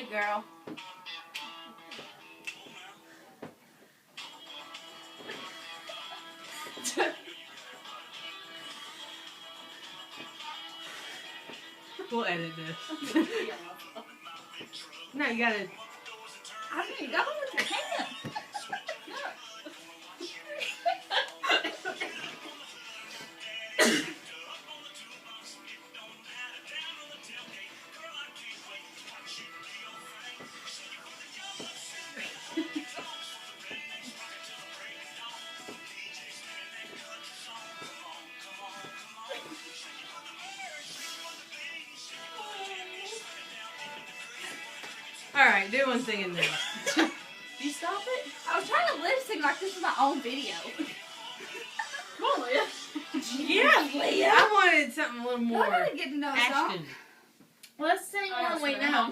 Hey, girl. We'll edit this. No, you gotta. I mean, go with your hand. Alright, do one singing now. You stop it? I was trying to lip sync like this was my own video. Come on, Leah. Yeah, Leah. I wanted something a little more. I gotta get to know Ashton. Let's sing one. Wait, now.